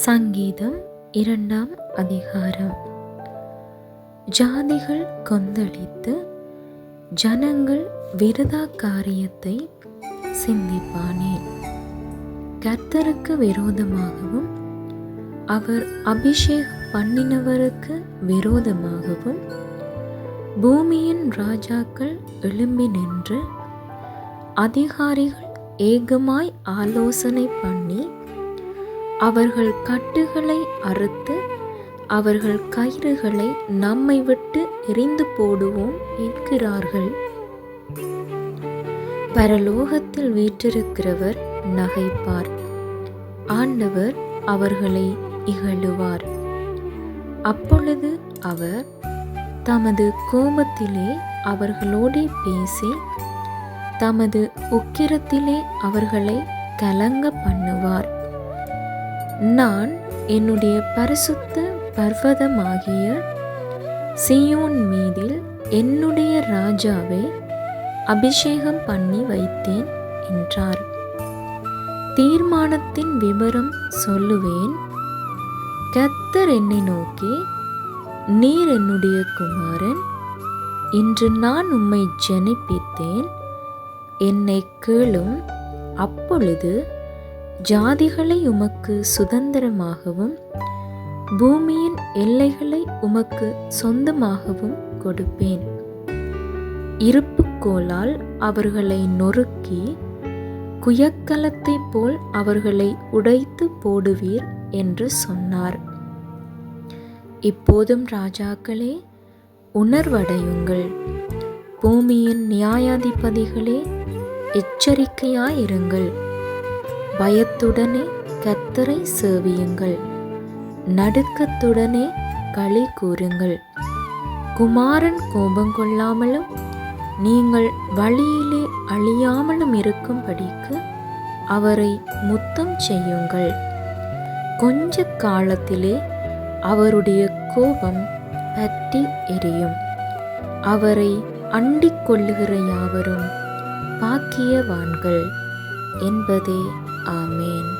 சங்கீதம் 2ஆம் அதிகாரம். ஜாதிகள் கொந்தளித்து ஜனங்கள் விருதா காரியத்தை சிந்திப்பானேன். கர்த்தருக்கு விரோதமாகவும் அவர் அபிஷேகம் பண்ணினவருக்கு விரோதமாகவும் பூமியின் ராஜாக்கள் எழும்பி நின்று அதிகாரிகள் ஏகமாய் ஆலோசனை பண்ணி அவர்கள் கட்டுகளை அறுத்து அவர்கள் கயிறுகளை நம்மை விட்டு எறிந்து போடுவோம் என்கிறார்கள். பரலோகத்தில் வீற்றிருக்கிறவர் நகைப்பார், ஆண்டவர் அவர்களை இகழுவார். அப்பொழுது அவர் தமது கோபத்திலே அவர்களோடே பேசி தமது உக்கிரத்திலே அவர்களை கலங்க பண்ணுவார். நான் என்னுடைய பரிசுத்த பர்வதமாகிய சீயோன் மீதில் என்னுடைய ராஜாவை அபிஷேகம் பண்ணி வைத்தேன் என்றார். தீர்மானத்தின் விவரம் சொல்லுவேன். கர்த்தர் என்னை நோக்கி, நீர் என்னுடைய குமாரன், இன்று நான் உம்மை ஜெனிப்பித்தேன், என்னை கேளும். அப்பொழுது ஜாதிகளை உமக்கு சுதந்திரமாகவும் பூமியின் எல்லைகளை உமக்கு சொந்தமாகவும் கொடுப்பேன். இருப்புக்கோலால் அவர்களை நொறுக்கி குயக்கலத்தை போல் அவர்களை உடைத்து போடுவீர் என்று சொன்னார். இப்போதும் ராஜாக்களே, உணர்வடையுங்கள். பூமியின் நியாயாதிபதிகளே, எச்சரிக்கையாயிருங்கள். பயத்துடனே கர்த்தரை சேவியுங்கள், நடுக்கத்துடனே களி கூறுங்கள். குமாரன் கோபம் கொள்ளாமலும் நீங்கள் வழியிலே அழியாமலும் இருக்கும்படிக்கு அவரை முத்தம் செய்யுங்கள். கொஞ்ச காலத்திலே அவருடைய கோபம் பற்றி எரியும். அவரை அண்டிக் கொள்ளுகிற யாவரும் பாக்கியவான்கள் என்பதே. ஆமேன்.